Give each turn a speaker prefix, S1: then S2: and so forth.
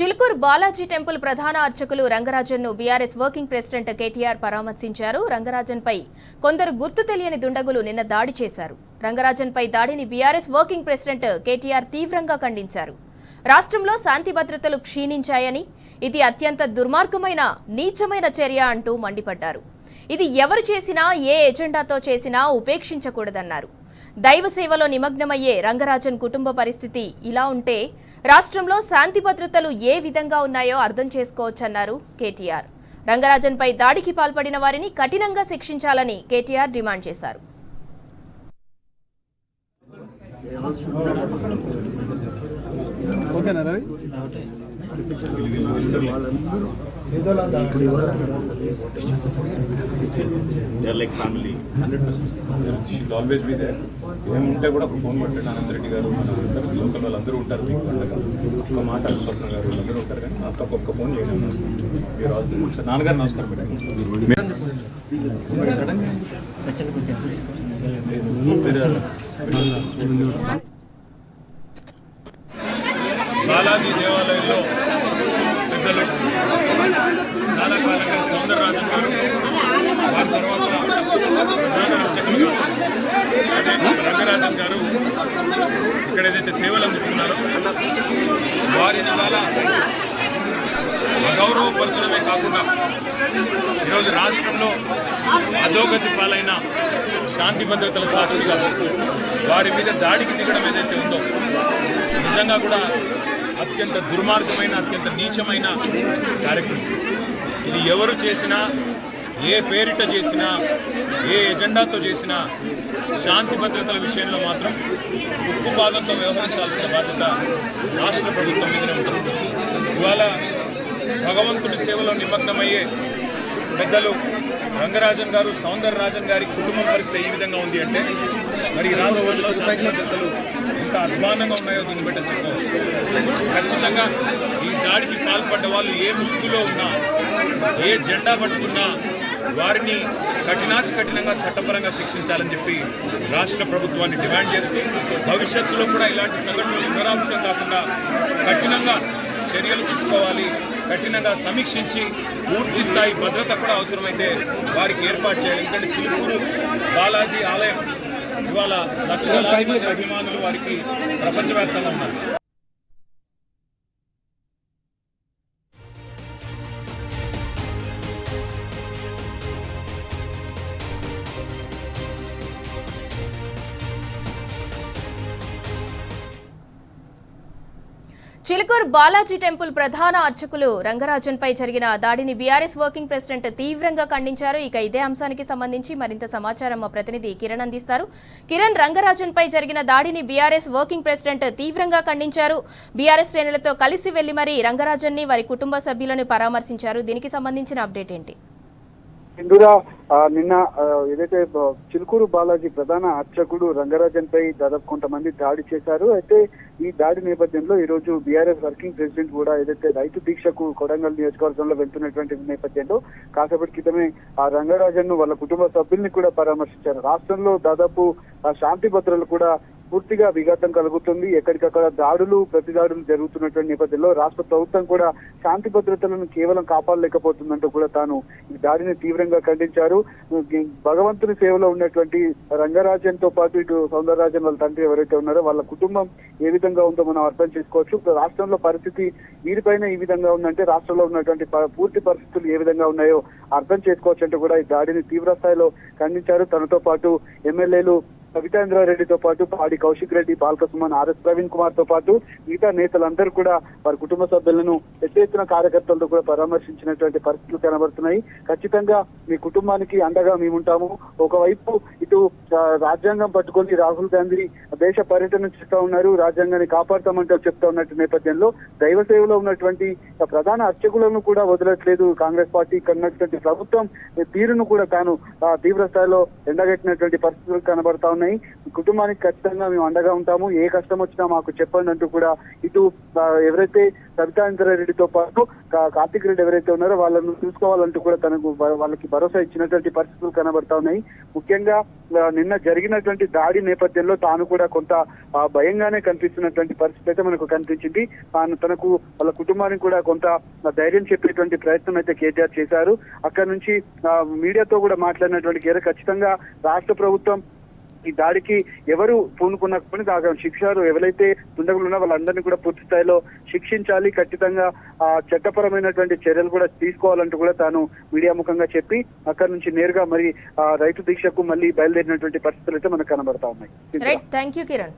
S1: Chilukuru Balaji temple ప్రధాన అర్చకులు రంగరాజన్ను BRS working president KTR పరామర్శించారు. రంగరాజన్పై కొందరు గుర్తు తెలియని దుండగులు నిన్న దాడి చేశారు. రంగరాజన్పై దాడిని బీఆర్ఎస్ వర్కింగ్ ప్రెసిడెంట్ కేటీఆర్ తీవ్రంగా ఖండించారు. రాష్ట్రంలో శాంతి భద్రతలు క్షీణించాయని, ఇది అత్యంత దుర్మార్గమైన నీచమైన చర్య అంటూ మండిపడ్డారు. ఇది ఎవరు చేసినా, ఏ ఎజెండాతో చేసినా ఉపేక్షించకూడదన్నారు. దైవ సేవలో నిమగ్నమయ్యే రంగరాజన్ కుటుంబ పరిస్థితి ఇలా ఉంటే రాష్ట్రంలో శాంతి భద్రతలు ఏ విధంగా ఉన్నాయో అర్థం చేసుకోవచ్చన్నారు కేటీఆర్. రంగరాజన్పై దాడికి పాల్పడిన వారిని కఠినంగా శిక్షించాలని కేటీఆర్ డిమాండ్ చేశారు.
S2: They're like family, 100%. She'll always be there. మేము ఉంటే కూడా ఒక ఫోన్ కొట్టండి, అనంత రెడ్డి గారు లోకల్ వాళ్ళందరూ ఉంటారు, మీకు పండుగ ఒక మాట స్వప్న గారు వాళ్ళందరూ ఉంటారు. కానీ అంత ఒక్క ఫోన్ చేయడం మీరు నాన్నగారు నమస్కారం పెట్టండి. బాలాజీ దేవాలయంలో పెద్దలు చాలా కాలంగా సౌందరరాజన్ గారు, వారి తర్వాత ప్రధాన అర్చకులుగా అదే రంగరాజన్ గారు ఇక్కడ ఏదైతే సేవలు అందిస్తున్నారో వారిని వాళ్ళ అగౌరవపరచడమే కాకుండా ఈరోజు రాష్ట్రంలో అధోగతి పాలైన శాంతి భద్రతల సాక్షిగా వారి మీద దాడికి దిగడం ఏదైతే ఉందో నిజంగా కూడా అత్యంత దుర్మార్గమైన, అత్యంత నీచమైన కార్యక్రమం. ఇది ఎవరు చేసినా, ఏ పేరిట చేసినా, ఏ ఎజెండాతో చేసినా శాంతి భద్రతల విషయంలో మాత్రం ఉక్కుపాదంతో వ్యవహరించాల్సిన బాధ్యత రాష్ట్ర ప్రభుత్వం మీదనే ఉంటుంది. ఇవాళ భగవంతుడి సేవలో నిమగ్నమయ్యే పెద్దలు రంగరాజన్ గారు, సౌందరరాజన్ గారి కుటుంబం పరిస్థితి ఈ విధంగా ఉంది అంటే మరి ఈ రాష్ట్రంలో శాంతి భద్రతలు ఎంత అధ్వానంగా ఉన్నాయో దీన్ని బట్టి చెప్పవచ్చు. ఖచ్చితంగా ఈ దాడికి పాల్పడ్డ వాళ్ళు ఏ ముసుగులో ఉన్నా, ఏ జెండా పట్టుకున్నా వారిని కఠినాతి కఠినంగా చట్టపరంగా శిక్షించాలని చెప్పి రాష్ట్ర ప్రభుత్వాన్ని డిమాండ్ చేస్తూ భవిష్యత్తులో కూడా ఇలాంటి సంఘటనలు పునరావృతం కాకుండా కఠినంగా చర్యలు తీసుకోవాలి, కఠినంగా సమీక్షించి పూర్తి స్థాయి భద్రత కూడా అవసరమైతే వారికి ఏర్పాటు చేయాలి. ఎందుకంటే చిలుకూరు బాలాజీ ఆలయం ఇవాళ లక్షలాది మంది అభిమానులు వారికి ప్రపంచవ్యాప్తంగా ఉన్నారు.
S1: చిలుకూరు బాలాజీ టెంపుల్ ప్రధాన అర్చకులు రంగరాజన్పై జరిగిన దాడిని బీఆర్ఎస్ వర్కింగ్ ప్రెసిడెంట్ తీవ్రంగా ఖండించారు. ఇక ఇదే అంశానికి సంబంధించి మరింత సమాచారం మా ప్రతినిధి కిరణ్ అందిస్తారు. కిరణ్, రంగరాజన్పై జరిగిన దాడిని బీఆర్ఎస్ వర్కింగ్ ప్రెసిడెంట్ తీవ్రంగా ఖండించారు. బీఆర్ఎస్ శ్రేణులతో కలిసి వెళ్లి మరీ రంగరాజన్ని, వారి కుటుంబ సభ్యులను పరామర్శించారు. దీనికి సంబంధించిన అప్డేట్ ఏంటి?
S3: ఇందులో నిన్న ఏదైతే చిలుకూరు బాలాజీ ప్రధాన అర్చకుడు రంగరాజన్ పై దాదాపు కొంతమంది దాడి చేశారు. అయితే ఈ దాడి నేపథ్యంలో ఈ రోజు బీఆర్ఎస్ వర్కింగ్ ప్రెసిడెంట్ కూడా ఏదైతే రైతు దీక్షకు కొడంగల్ నియోజకవర్గంలో వెళ్తున్నటువంటి నేపథ్యంలో కాసేపటి క్రితమే ఆ రంగరాజన్ వాళ్ళ కుటుంబ సభ్యుల్ని కూడా పరామర్శించారు. రాష్ట్రంలో దాదాపు శాంతి భద్రతలు కూడా పూర్తిగా విఘాతం కలుగుతుంది. ఎక్కడికక్కడ దాడులు, ప్రతి దాడులు జరుగుతున్నటువంటి నేపథ్యంలో రాష్ట్ర ప్రభుత్వం కూడా శాంతి భద్రతలను కేవలం కాపాడలేకపోతుందంటూ కూడా తాను ఈ దాడిని తీవ్రంగా ఖండించారు. భగవంతుని సేవలో ఉన్నటువంటి రంగరాజన్ తో పాటు ఇటు సౌందరరాజన్ వాళ్ళ తండ్రి ఎవరైతే ఉన్నారో వాళ్ళ కుటుంబం ఏ విధంగా ఉందో మనం అర్థం చేసుకోవచ్చు. రాష్ట్రంలో పరిస్థితి వీరిపైన ఈ విధంగా ఉందంటే రాష్ట్రంలో ఉన్నటువంటి పూర్తి పరిస్థితులు ఏ విధంగా ఉన్నాయో అర్థం చేసుకోవచ్చు అంటూ కూడా ఈ దాడిని తీవ్ర స్థాయిలో ఖండించారు. తనతో పాటు ఎమ్మెల్యేలు సవితాంద్రారెడ్డితో పాటు పాడి కౌశిక్ రెడ్డి, బాల్క సుమన్, ఆర్ఎస్ ప్రవీణ్ కుమార్ తో పాటు మిగతా నేతలందరూ కూడా వారి కుటుంబ సభ్యులను పెద్ద ఎత్తున కార్యకర్తలతో కూడా పరామర్శించినటువంటి పరిస్థితులు కనబడుతున్నాయి. ఖచ్చితంగా మీ కుటుంబానికి అండగా మేముంటాము. ఒకవైపు ఇటు రాజ్యాంగం పట్టుకొని రాహుల్ గాంధీ దేశ పర్యటన చేస్తా ఉన్నారు, రాజ్యాంగాన్ని కాపాడుతామంటూ చెప్తా ఉన్నట్టు నేపథ్యంలో దైవ సేవలో ఉన్నటువంటి ప్రధాన అర్చకులను కూడా వదలట్లేదు కాంగ్రెస్ పార్టీ. కన్నటువంటి ప్రభుత్వం తీరును కూడా తాను తీవ్ర స్థాయిలో ఎండగట్టినటువంటి పరిస్థితులు కనబడతా ఉన్నాయి. ఉన్నాయి. కుటుంబానికి ఖచ్చితంగా మేము అండగా ఉంటాము, ఏ కష్టం వచ్చినా మాకు చెప్పండి అంటూ కూడా ఇటు ఎవరైతే సబితాంధ్రారెడ్డితో పాటు కార్తిక్ రెడ్డి ఎవరైతే ఉన్నారో వాళ్ళను చూసుకోవాలంటూ కూడా తనకు వాళ్ళకి భరోసా ఇచ్చినటువంటి పరిస్థితులు కనబడతా ఉన్నాయి. ముఖ్యంగా నిన్న జరిగినటువంటి దాడి నేపథ్యంలో తాను కూడా కొంత భయంగానే కనిపిస్తున్నటువంటి పరిస్థితి అయితే మనకు కనిపించింది. తనకు వాళ్ళ కుటుంబానికి కూడా కొంత ధైర్యం చెప్పేటువంటి ప్రయత్నం అయితే కేటీఆర్ చేశారు. అక్కడ నుంచి మీడియాతో కూడా మాట్లాడినటువంటి కేర ఖచ్చితంగా రాష్ట్ర ప్రభుత్వం ఈ దాడికి ఎవరు పూనుకున్నప్పుడు శిక్షలు ఎవరైతే దుండగులు ఉన్నా వాళ్ళందరినీ కూడా పూర్తి స్థాయిలో శిక్షించాలి, ఖచ్చితంగా చట్టపరమైనటువంటి చర్యలు కూడా తీసుకోవాలంటూ కూడా తాను మీడియా ముఖంగా చెప్పి అక్కడి నుంచి నేరుగా మరి రైతు దీక్షకు మళ్ళీ బయలుదేరినటువంటి పరిస్థితులు అయితే మనకు కనబడతా ఉన్నాయి.
S1: Right, thank you Kiran.